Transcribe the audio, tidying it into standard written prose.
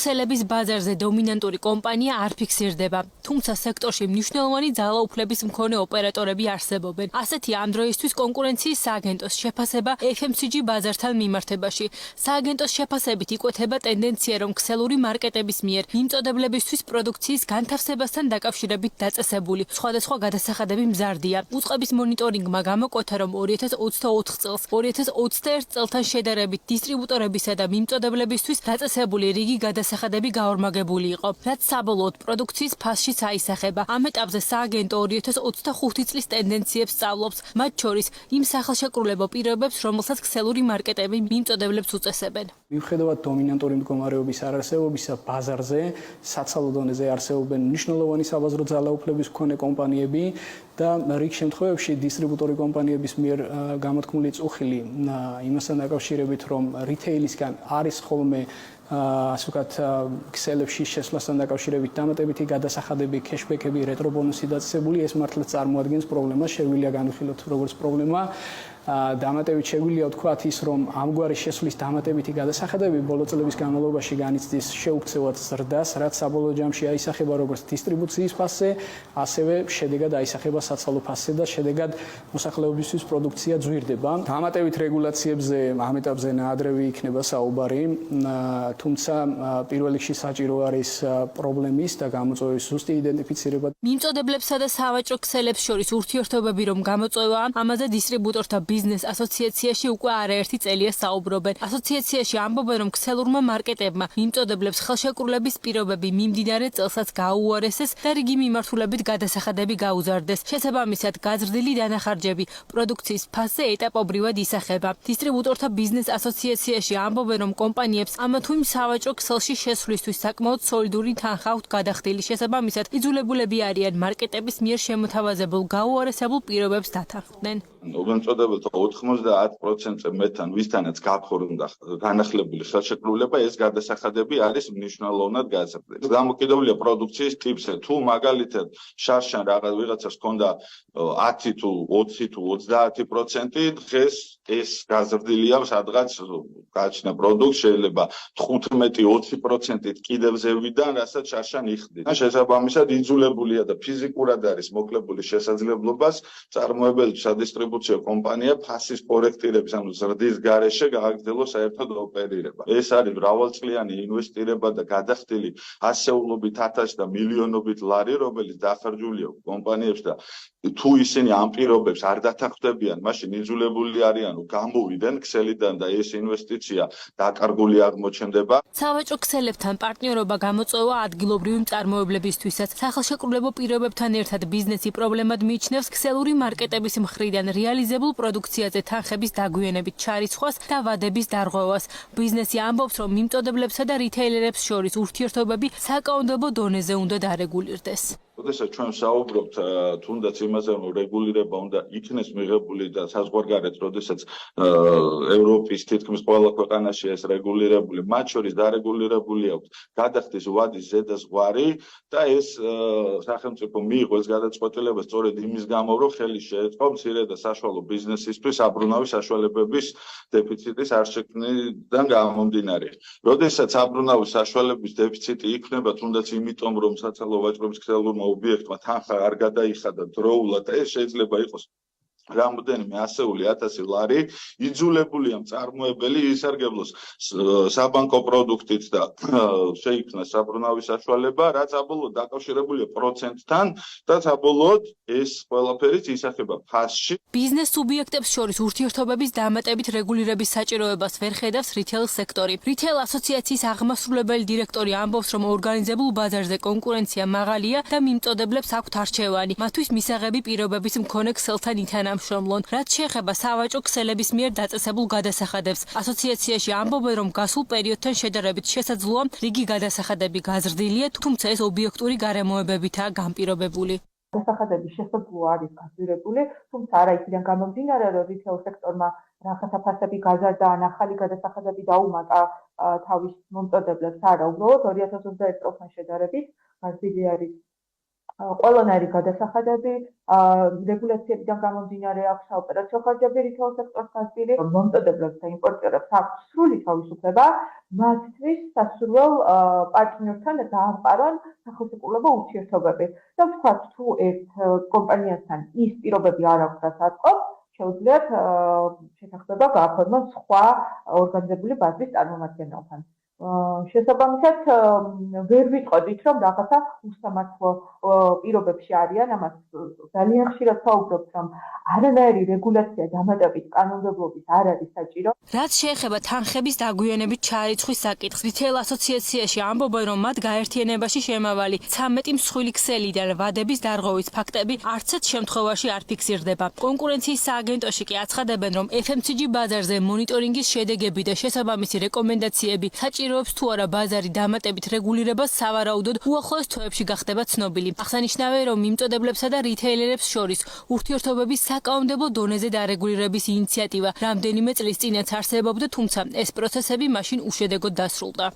ქსელების ბაზარზე დომინანტური კომპანია არ ფიქსირდება, თუმცა სექტორში მნიშვნელოვანი ძალაუფლების მქონე ოპერატორები არსებობენ. ასეთი ამ დროისთვის კონკურენციის სააგენტოს შეფასება FMCG ბაზართან მიმართებაში. სააგენტოს შეფასებით იკვეთება ტენდენცია, რომ ქსელური მარკეტების მიერ მიმწოდებლებისთვის პროდუქციის განთავსებასთან დაკავშირებით დაწესებული სხვადასხვა გადასახადები მზარდია. უწყების მონიტორინგმა გამოკვეთა, რომ 2024 წელს 2021 წელთან შედარებით დისტრიბუტორებისა და მიმწოდებლებისთვის დაწესებული რიგი გადასახადები გაორმაგებული იყო, რაც საბოლოოდ პროდუქციის ფასშიც აისახება. ამ ეტაპზე სააგენტო 2025 წლის ტენდენციებს სწავლობს, მათ შორის იმ სახელშეკრულებო პირობებს, რომელსაც ქსელური მარკეტები მიმწოდებლებს უწესებენ. მიუხედავად დომინანტური მდგომარეობის არარსებობისა ბაზარზე, საცალო დონეზე არსებობენ მნიშვნელოვანი საბაზრო ძალაუფლების მქონე კომპანიები და რიგ შემთხვევებში დისტრიბუტორი კომპანიების მიერ გამოთქმული წუხილი იმასთან დაკავშირებით, რომ რითეილისგან არის ხოლმე ასე ვთქვათ, ქსელებში შესვლასთან დაკავშირებით დამატებითი გადასახადები, ქეშბექები, რეტრობონუსი დაწესებული, ეს მართლაც წარმოადგენს პრობლემას, შეგვიძლია განვიხილოთ როგორც პრობლემა. დამატებით შეგვიძლია ვთქვათ ის, რომ ამგვარი შესვლის დამატებითი გადასახადები ბოლო წლების განმავლობაში განიცდის შეუქცევად ზრდას, რაც საბოლოო ჯამში აისახება როგორც დისტრიბუციის ფასზე, ასევე შედეგად აისახება საცალო ფასზე და შედეგად მოსახლეობისთვის პროდუქცია ძვირდება. დამატებით რეგულაციებზე ამ ეტაპზე ნაადრევი იქნება საუბარი, თუმცა პირველ რიგში საჭირო არის პრობლემის და გამოწვევის ზუსტი იდენტიფიცირება. მიმწოდებლებსა და სავაჭრო ქსელებს შორის ურთიერთობები რომ გამოწვევაა, ამაზე დისტრიბუტორთა ბიზნეს ასოციაციაში უკვე არაერთი წელია საუბრობენ. ასოციაციაში ამბობენ, რომ ქსელურმა მარკეტებმა მიმწოდებლებს ხელშეკრულების პირობები მიმდინარე წელსაც გააუარესეს და რიგი მიმართულებით გადასახადები გაუზარდეს. შესაბამისად, გაზრდილი დანახარჯები პროდუქციის ფასზე ეტაპობრივად ისახება. დისტრიბუტორთა ბიზნეს ასოციაციაში ამბობენ, რომ კომპანიებს ამა თუ იმ სავაჭრო ქსელში შესვლისთვის საკმაოდ სოლიდური თანხა აქვთ გადახდილი. შესაბამისად, იძულებულები არიან მარკეტების მიერ შემოთავაზებულ გაუარესებულ პირობებს დათანხმდნენ. მოგწოდებელთა 90%-ზე მეთან ვისთანაც გაფორმდა განახლებული ხელშეკრულება, ეს გადასახადები არის მნიშვნელოვნად გაზრდილი. დამოკიდებულია პროდუქციის ტიპზე. თუ მაგალითად შარშან ვიღაცას ჰქონდა 10 თუ 20 თუ 30%, დღეს ეს გაზრდილია, სადღაც გააჩნია პროდუქტი შეიძლება 15-20%-ით კიდევ ზევიდან, რასაც შარშან იხდიდა. შესაბამისად, იძულებულია და ფიზიკურად არის მოკლებული შესაძლებლობას წარმოებელი სადისტრიბუციო კომპანია ფასის კორექტირების, ანუ ზრდის გარეშე გააგრძელოს საერთოდ ოპერირება. ეს არის მრავალწლიანი ინვესტირება და გადახდილი ასეულობით ათასი და მილიონობით ლარი, რომელიც დახარჯულია კომპანიებს და თუ ისინი ამ პირობებს არ დათანხმდებიან, მაშინ იძულებული არიან გამოვიდნენ ქსელიდან და ეს ინვესტიცია დაკარგული აღმოჩნდება. სავაჭრო ქსელებთან პარტნიორობა გამოწვევა ადგილობრივი მწარმოებლებისთვისაც. სახელშეკრულებო პირობებთან ერთად ბიზნესი პრობლემად მიიჩნევს ქსელური მარკეტების მხრიდან რეალიზებულ პროდუქციაზე თანხების დაგვიანებით ჩარიცხვას და ვადების დარღვევას. ბიზნესი ამბობს, რომ მიმწოდებლებსა და რითეილერებს შორის ურთიერთობები საკანონმდებლო დონეზე უნდა დარეგულირდეს. როდესაც ჩვენ საუბრობთ თუნდაც იმაზე, რომ რეგულირება უნდა იქნეს მიღებული და საზღვარგარეთ, როდესაც ევროპის თითქმის ყველა ქვეყანაში ეს რეგულირებული, მათ შორის დარეგულირებული აქვს გადახდის ვადის ზედაზღვარი და ეს სახელმწიფო მიიღო ეს გადაწყვეტილება სწორედ იმის გამო, რომ ხელი შეეწყო მცირე და საშუალო ბიზნესისთვის აბრუნავი საშუალებების დეფიციტის არ შექმნიდან გამომდინარე. როდესაც აბრუნავი საშუალების დეფიციტი იქნება თუნდაც იმიტომ, რომ საცალო ვაჭრობის ქსელურმა ობიექტმა თანხა არ გადაიხადა დროულად და ეს შეიძლება იყოს რამდენიმე ასეული ათასი ლარი, იძულებულია მწარმოებელი ისარგებლოს საბანკო პროდუქტით და შეიქმნას საბრუნავი საშუალება, რაც საბოლოოდ დაკავშირებულია პროცენტთან და საბოლოოდ ეს ყველაფერიც ისახება ფასში. ბიზნეს სუბიექტებს შორის ურთიერთობების დამატებით რეგულირების საჭიროებას ვერ ხედავს რითეილ სექტორი. რითეილ ასოციაციის აღმასრულებელი დირექტორი ამბობს, რომ ორგანიზებულ ბაზარზე კონკურენცია მაღალია და მიმწოდებლებს აქვთ არჩევანი. მათთვის მისაღები პირობების მქონე ქსელთან ითანამშრომლონ, რაც შეეხება სავაჭრო ქსელების მიერ დაწესებულ გადასახადებს. ასოციაციაში ამბობენ, რომ გასულ პერიოდთან შედარებით შესაძლოა რიგი გადასახადები გაზრდილია, თუმცა ეს ობიექტური გარემოებებითაა განპირობებული. გადასახადების შესაძლოა არის გაზრდილი, თუმცა არა იქიდან გამომდინარე, რომ რითეილ სექტორმა რაღაცა ფასები გაზარდა ან ახალი გადასახადები დაუმატა თავის მომწოდებლებს, არა, უბრალოდ 2021 წელთან შედარებით გაზრდილი არის ყველანაირი გადასახადები რეგულაციებიდან გამომდინარე აქვს საოპერაციო ხარჯები რითეულ სექტორს გასწილი, მომწოდებლებს და იმპორტიორებს აქვს სრული თავისუფლება მათთვის სასურველ პარტნიორთან დაამყარონ სახელმწიფო ურთიერთობები. და ვთქვათ, თუ ერთ კომპანიასთან ის პირობები არ აქვს, რაც აწყობს, შეუძლიათ შეთანხმება გააფორმონ სხვა ორგანიზებული ბაზრის წარმომადგენელთან. შესაბამისად, ვერ ვიტყოდით, რომ რაღაცა უსამართლო პირობებში არიან, ამას ძალიან ხშირად ვაუბრობთ, რომ არანაირი რეგულაცია დამატებით კანონმდებლობის არ არის საჭირო. რაც შეეხება თანხების დაგვიანებით ჩარიცხვის საკითხს, რითეილ ასოციაციაში ამბობენ, რომ მათ გაერთიანებაში შემავალი 13 მსხვილი ქსელიდან ვადების დარღვევის ფაქტები არცერთ შემთხვევაში არ ფიქსირდება. კონკურენციის სააგენტოში კი აცხადებენ, რომ FMCG ბაზარზე მონიტორინგის შედეგები და შესაბამისი რეკომენდაციები საჭიროებს თუ არა ბაზარი დამატებით რეგულირებას სავარაუდოდ უახლოეს თვეებში გახდება ცნობილი. აღსანიშნავია, რომ მიმწოდებლებსა და რითეილერებს შორის ურთიერთობების საკანონმდებლო დონეზე დარეგულირების ინიციატივა რამდენიმე წლის წინაც არსებობდა, თუმცა ეს პროცესები მაშინ უშედეგოდ დასრულდა.